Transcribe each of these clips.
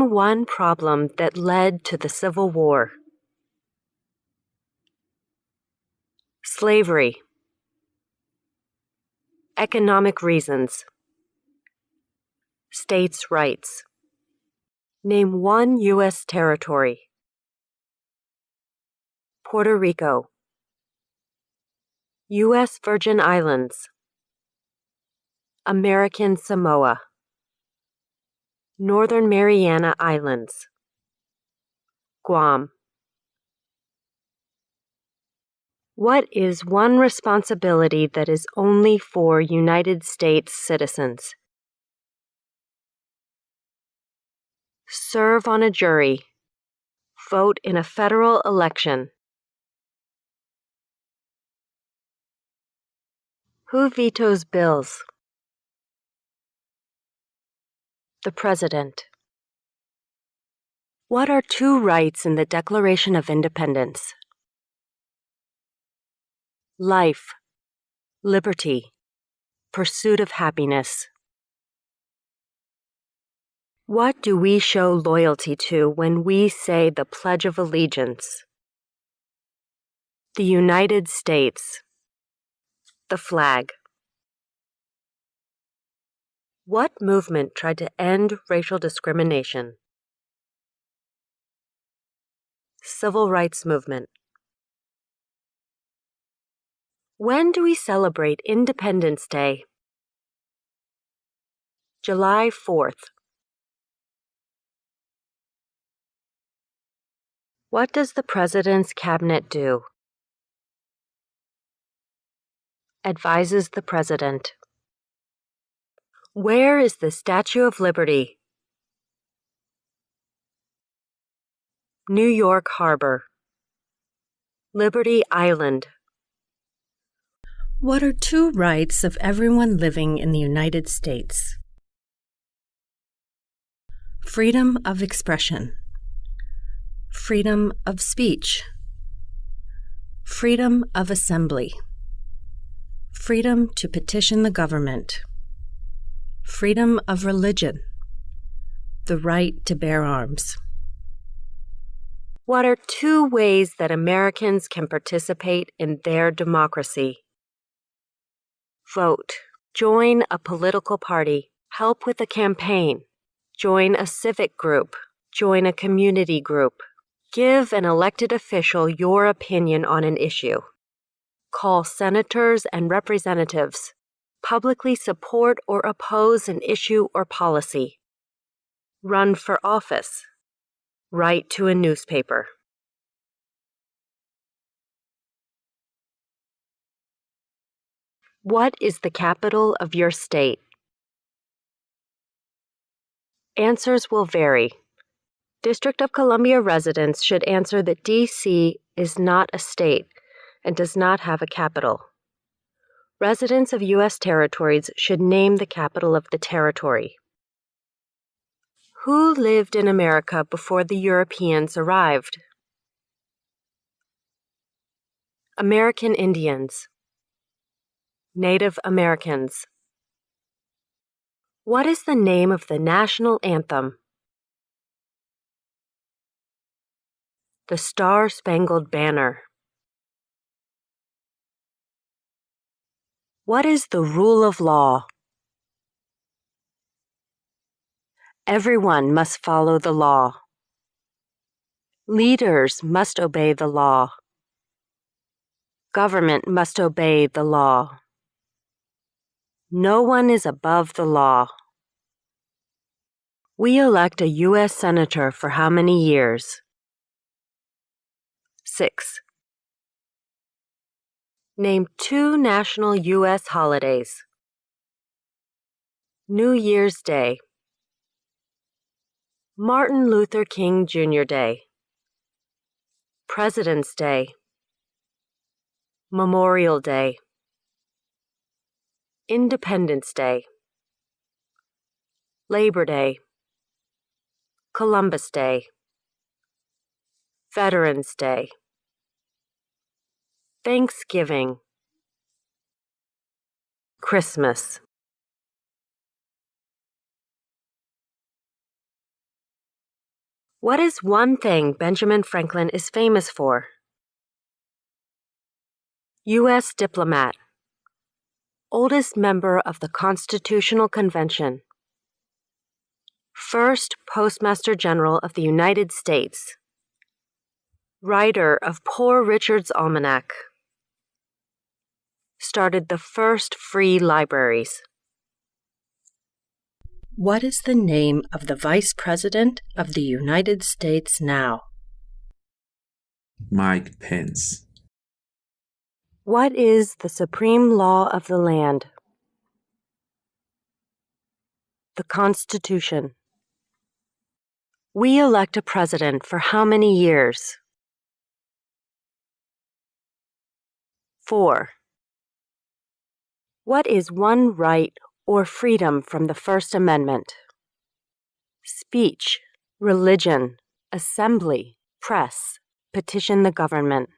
Name one problem that led to the Civil War. Slavery. Economic reasons. States' rights. Name one U.S. territory. Puerto Rico. U.S. Virgin Islands. American Samoa. Northern Mariana Islands. Guam. What is one responsibility that is only for United States citizens? Serve on a jury. Vote in a federal election. Who vetoes bills? The President. What are two rights in the Declaration of Independence? Life, liberty, pursuit of happiness. What do we show loyalty to when we say the Pledge of Allegiance? The United States. The flag. What movement tried to end racial discrimination? Civil rights movement. When do we celebrate Independence Day? July 4th. What does the President's Cabinet do? Advises the President. Where is the Statue of Liberty? New York Harbor. Liberty Island. What are two rights of everyone living in the United States? Freedom of expression. Freedom of speech. Freedom of assembly. Freedom to petition the government. Freedom of religion. The right to bear arms. What are two ways that Americans can participate in their democracy? Vote. Join a political party. Help with a campaign. Join a civic group. Join a community group. Give an elected official your opinion on an issue. Call senators and representatives. Publicly support or oppose an issue or policy. Run for office. Write to a newspaper. What is the capital of your state? Answers will vary. District of Columbia residents should answer that D.C. is not a state and does not have a capital. Residents of U.S. territories should name the capital of the territory. Who lived in America before the Europeans arrived? American Indians. Native Americans. What is the name of the national anthem? The Star-Spangled Banner. What is the rule of law? Everyone must follow the law. Leaders must obey the law. Government must obey the law. No one is above the law. We elect a U.S. Senator for how many years? 6. Name two national U.S. holidays. New Year's Day. Martin Luther King Jr. Day. President's Day. Memorial Day. Independence Day. Labor Day. Columbus Day. Veterans Day. Thanksgiving. Christmas. What is one thing Benjamin Franklin is famous for? U.S. diplomat. Oldest member of the Constitutional Convention. First Postmaster General of the United States. Writer of Poor Richard's Almanac. Started the first free libraries. What is the name of the Vice President of the United States now? Mike Pence. What is the supreme law of the land? The Constitution. We elect a president for how many years? 4. What is one right or freedom from the First Amendment? Speech, religion, assembly, press, petition the government.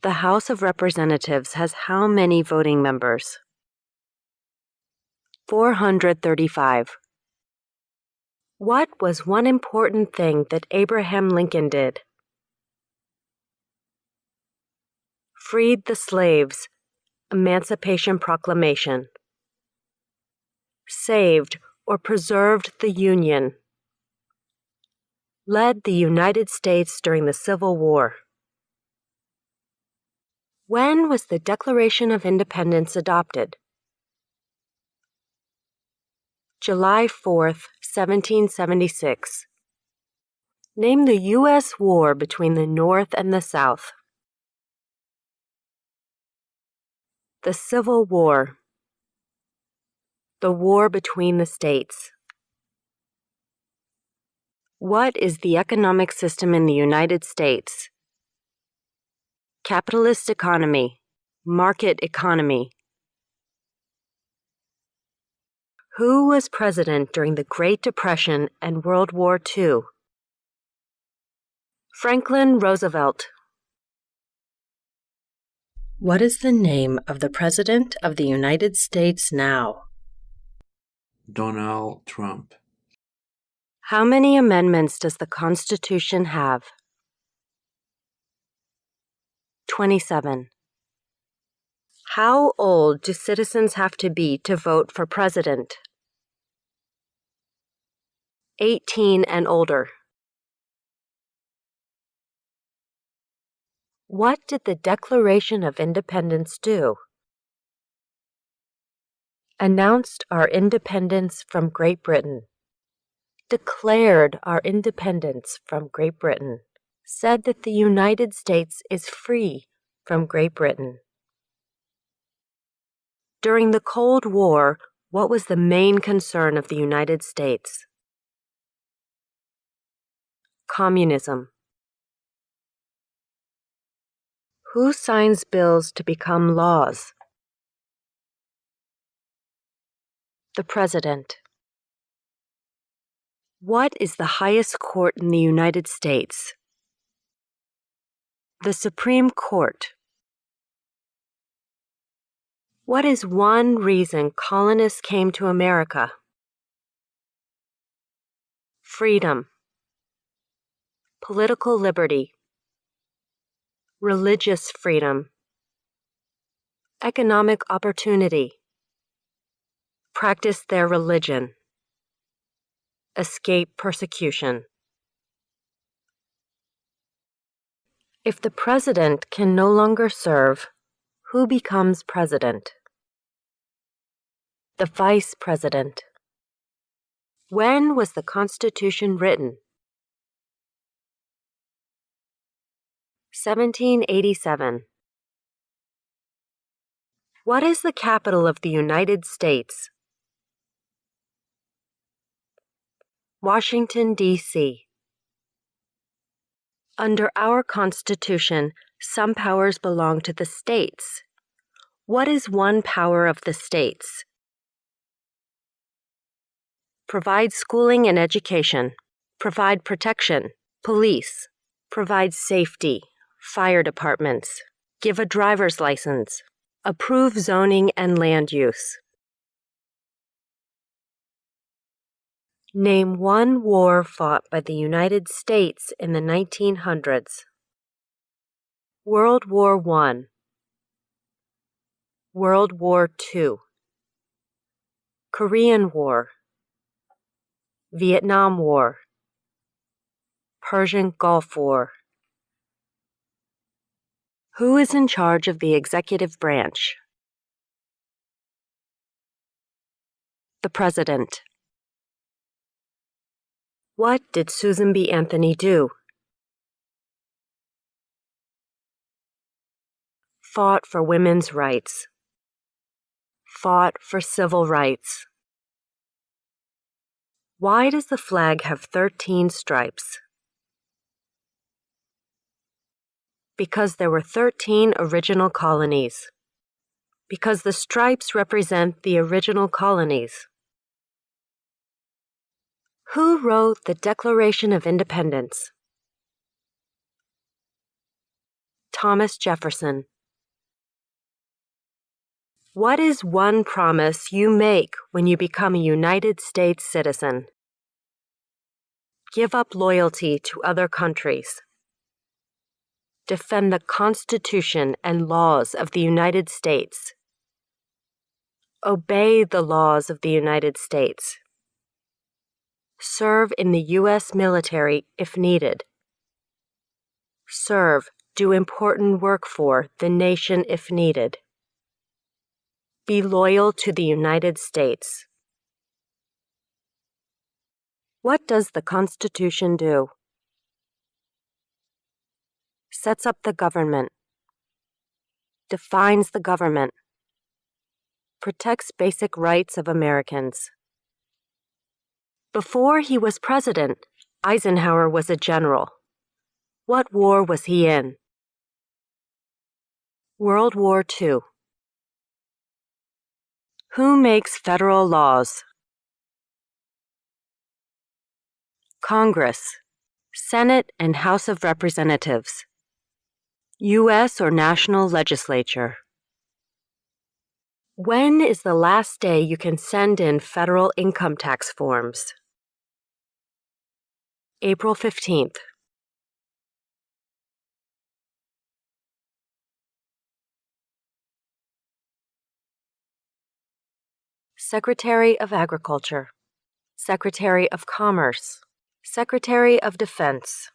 The House of Representatives has how many voting members? 435. What was one important thing that Abraham Lincoln did? Freed the slaves, Emancipation Proclamation. Saved or preserved the Union. Led the United States during the Civil War. When was the Declaration of Independence adopted? July 4, 1776. Name the U.S. war between the North and the South. The Civil War. The war between the states. What is the economic system in the United States? Capitalist economy, market economy. Who was president during the Great Depression and World War II? Franklin Roosevelt. What is the name of the President of the United States now? Donald Trump. How many amendments does the Constitution have? 27. How old do citizens have to be to vote for president? 18 and older. What did the Declaration of Independence do? Announced our independence from Great Britain. Declared our independence from Great Britain. Said that the United States is free from Great Britain. During the Cold War, what was the main concern of the United States? Communism. Who signs bills to become laws? The President. What is the highest court in the United States? The Supreme Court. What is one reason colonists came to America? Freedom. Political liberty. Religious freedom. Economic opportunity. Practice their religion. Escape persecution. If the president can no longer serve, who becomes president? The vice president. When was the Constitution written? 1787. What is the capital of the United States? Washington, D.C. Under our Constitution, some powers belong to the states. What is one power of the states? Provide schooling and education. Provide protection. Police. Provide safety. Fire departments. Give a driver's license. Approve zoning and land use. Name one war fought by the United States in the 1900s. World War I, World War II, Korean War, Vietnam War, Persian Gulf War. Who is in charge of the executive branch? The President. What did Susan B. Anthony do? Fought for women's rights. Fought for civil rights. Why does the flag have 13 stripes? Because there were 13 original colonies. Because the stripes represent the original colonies. Who wrote the Declaration of Independence? Thomas Jefferson. What is one promise you make when you become a United States citizen? Give up loyalty to other countries. Defend the Constitution and laws of the United States. Obey the laws of the United States. Serve in the U.S. military if needed. Serve, do important work for the nation if needed. Be loyal to the United States. What does the Constitution do? Sets up the government. Defines the government. Protects basic rights of Americans. Before he was president, Eisenhower was a general. What war was he in? World War II. Who makes federal laws? Congress, Senate and House of Representatives, U.S. or national legislature. When is the last day you can send in federal income tax forms? April 15th. Secretary of Agriculture, Secretary of Commerce, Secretary of Defense,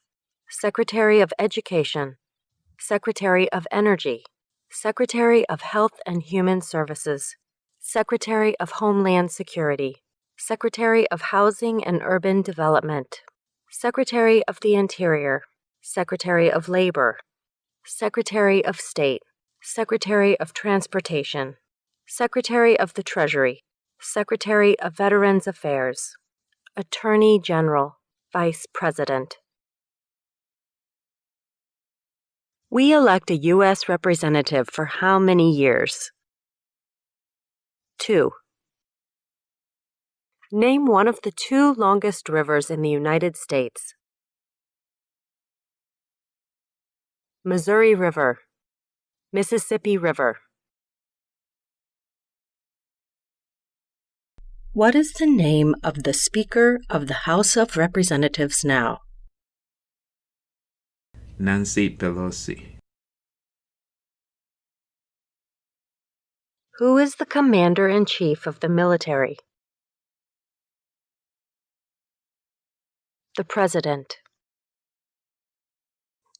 Secretary of Education, Secretary of Energy, Secretary of Health and Human Services, Secretary of Homeland Security, Secretary of Housing and Urban Development, Secretary of the Interior, Secretary of Labor, Secretary of State, Secretary of Transportation, Secretary of the Treasury, Secretary of Veterans Affairs, Attorney General, Vice President. We elect a U.S. representative for how many years? 2. Name one of the 2 longest rivers in the United States. Missouri River, Mississippi River. What is the name of the Speaker of the House of Representatives now? Nancy Pelosi. Who is the Commander-in-Chief of the military? The President.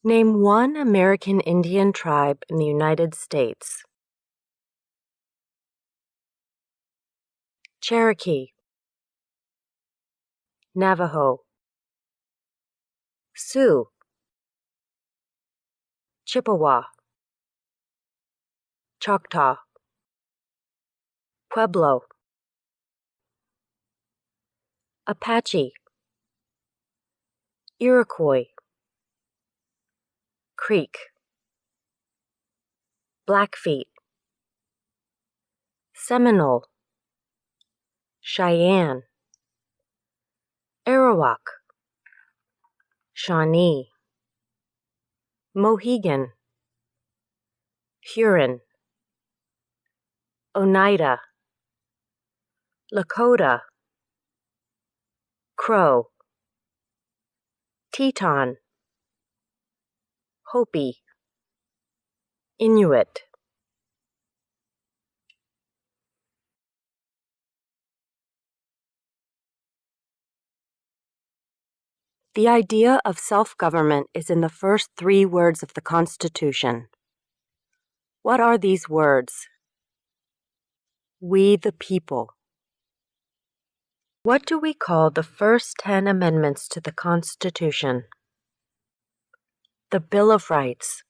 Name one American Indian tribe in the United States. Cherokee, Navajo, Sioux, Chippewa, Choctaw, Pueblo, Apache, Iroquois, Creek, Blackfeet, Seminole, Cheyenne, Arawak, Shawnee, Mohegan, Huron, Oneida, Lakota, Crow, Teton, Hopi, Inuit. The idea of self-government is in the first 3 words of the Constitution. What are these words? We the people. What do we call the first 10 amendments to the Constitution? The Bill of Rights.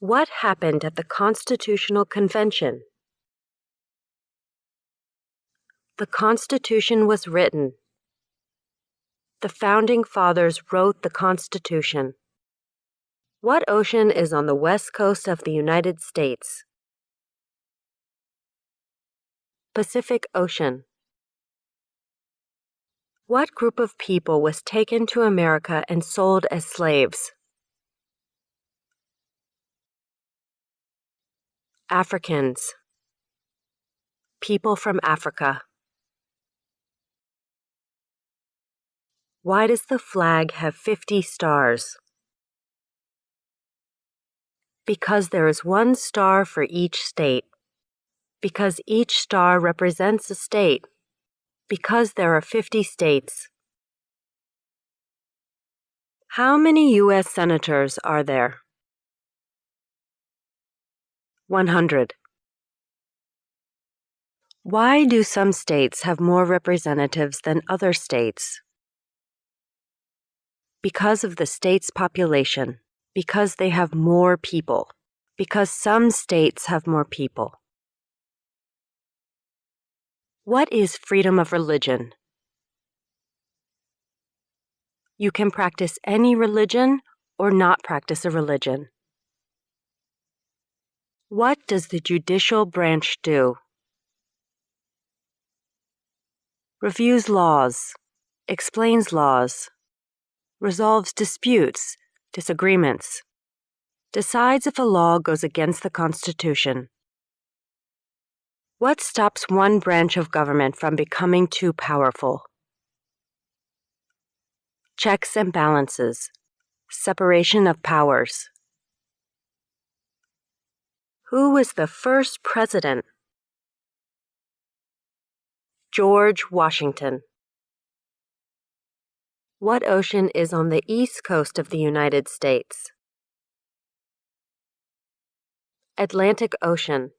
What happened at the Constitutional Convention? The Constitution was written. The Founding Fathers wrote the Constitution. What ocean is on the west coast of the United States? Pacific Ocean. What group of people was taken to America and sold as slaves? Africans. People from Africa. Why does the flag have 50 stars? Because there is 1 star for each state. Because each star represents a state. Because there are 50 states. How many U.S. senators are there? 100. Why do some states have more representatives than other states? Because of the state's population. Because they have more people. Because some states have more people. What is freedom of religion? You can practice any religion or not practice a religion. What does the judicial branch do? Reviews laws, explains laws, resolves disputes, disagreements, decides if a law goes against the Constitution. What stops one branch of government from becoming too powerful? Checks and balances, separation of powers. Who was the first president? George Washington. What ocean is on the east coast of the United States? Atlantic Ocean.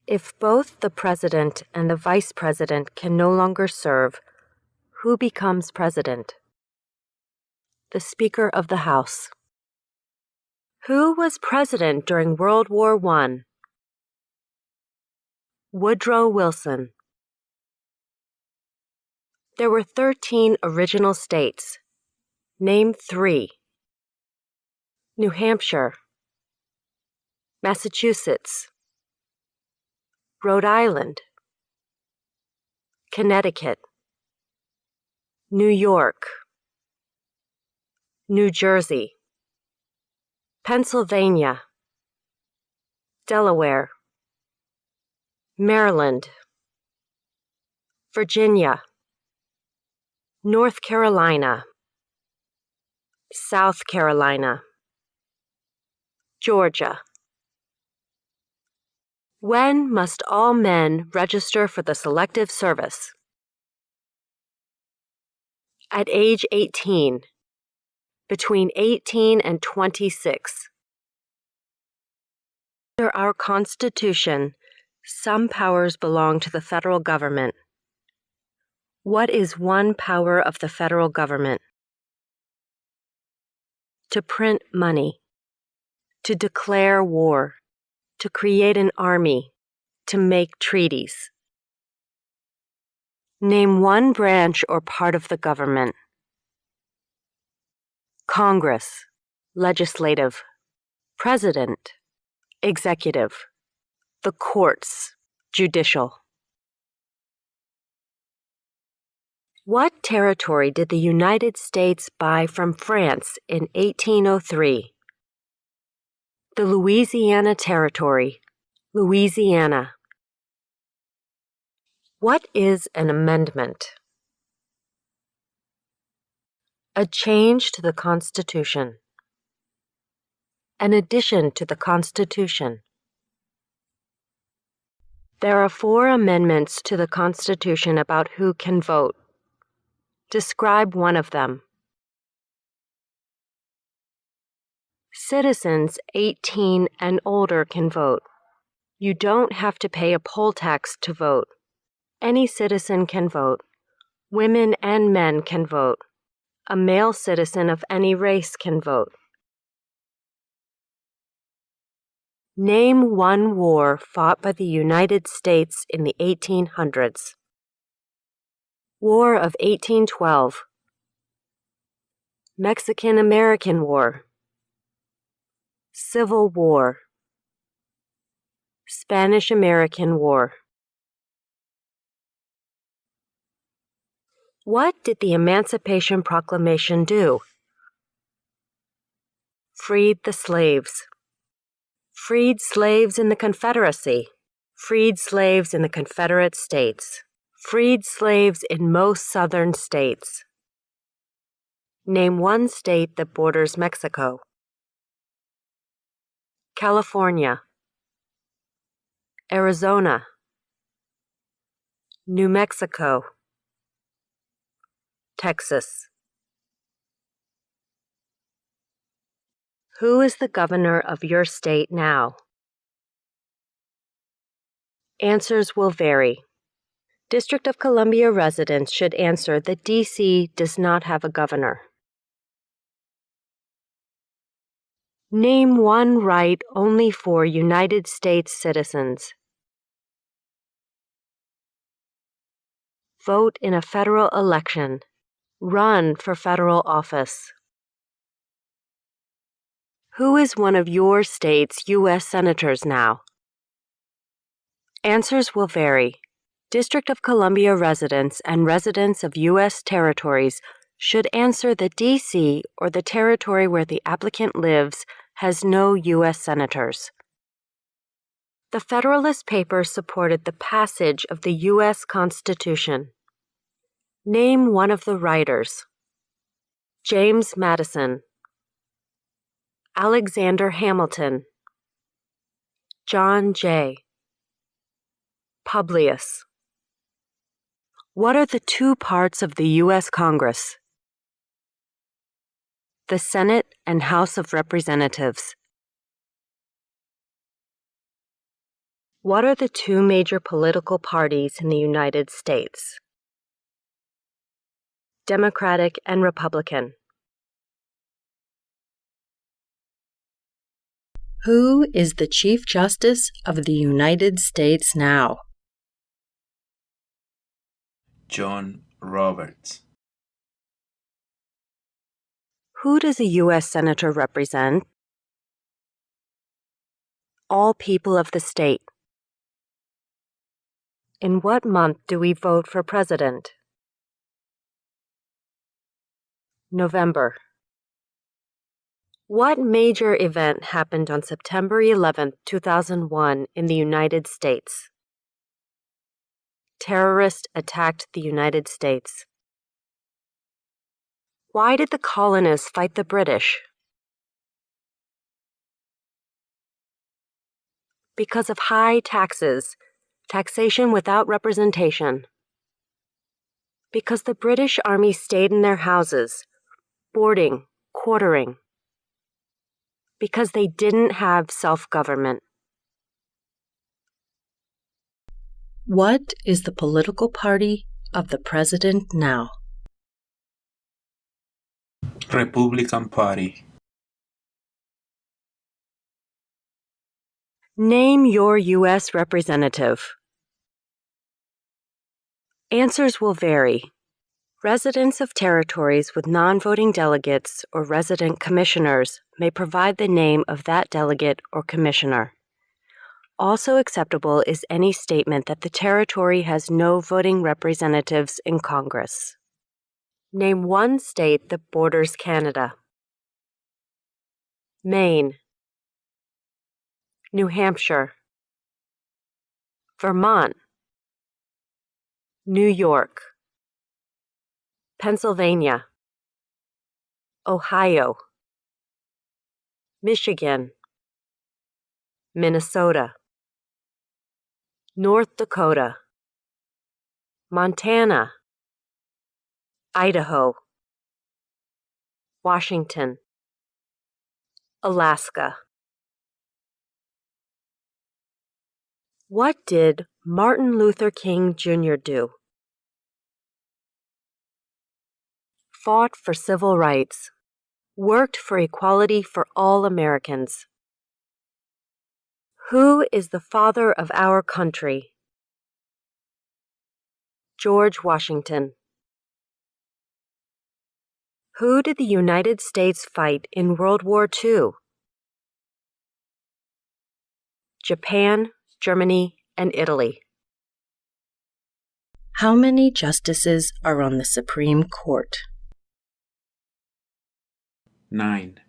If both the president and the vice president can no longer serve, who becomes president? The Speaker of the House. Who was president during World War I? Woodrow Wilson. There were 13 original states. Name 3. New Hampshire, Massachusetts, Rhode Island, Connecticut, New York, New Jersey, Pennsylvania, Delaware, Maryland, Virginia, North Carolina, South Carolina, Georgia. When must all men register for the Selective Service? At age 18. Between 18 and 26. Under our Constitution, some powers belong to the federal government. What is one power of the federal government? To print money, to declare war, to create an army, to make treaties. Name one branch or part of the government. Congress, legislative, president, executive, the courts, judicial. What territory did the United States buy from France in 1803? The Louisiana Territory, Louisiana. What is an amendment? A change to the Constitution. An addition to the Constitution. There are 4 amendments to the Constitution about who can vote. Describe one of them. Citizens 18 and older can vote. You don't have to pay a poll tax to vote. Any citizen can vote. Women and men can vote. A male citizen of any race can vote. Name one war fought by the United States in the 1800s. War of 1812. Mexican-American War. Civil War. Spanish-American War. What did the Emancipation Proclamation do? Freed the slaves. Freed slaves in the Confederacy. Freed slaves in the Confederate States. Freed slaves in most southern states. Name one state that borders Mexico. California. Arizona. New Mexico. Texas. Who is the governor of your state now? Answers will vary. District of Columbia residents should answer that D.C. does not have a governor. Name one right only for United States citizens. Vote in a federal election. Run for federal office. Who is one of your state's U.S. senators now? Answers will vary. District of Columbia residents and residents of U.S. territories should answer that D.C. or the territory where the applicant lives has no U.S. senators. The Federalist Papers supported the passage of the U.S. Constitution. Name one of the writers. James Madison. Alexander Hamilton. John Jay. Publius. What are the 2 parts of the U.S. Congress? The Senate and House of Representatives. What are the 2 major political parties in the United States? Democratic and Republican. Who is the Chief Justice of the United States now? John Roberts. Who does a U.S. Senator represent? All people of the state. In what month do we vote for president? November. What major event happened on September 11, 2001 in the United States? Terrorists attacked the United States. Why did the colonists fight the British? Because of high taxes, taxation without representation. Because the British Army stayed in their houses, boarding, quartering. Because they didn't have self-government. What is the political party of the president now? Republican Party. Name your U.S. representative. Answers will vary. Residents of territories with non-voting delegates or resident commissioners may provide the name of that delegate or commissioner. Also acceptable is any statement that the territory has no voting representatives in Congress. Name one state that borders Canada. Maine. New Hampshire. Vermont. New York, Pennsylvania, Ohio, Michigan, Minnesota, North Dakota, Montana, Idaho, Washington, Alaska. What did Martin Luther King Jr. do? Fought for civil rights, worked for equality for all Americans. Who is the father of our country? George Washington. Who did the United States fight in World War II? Japan, Germany, and Italy. How many justices are on the Supreme Court? 9.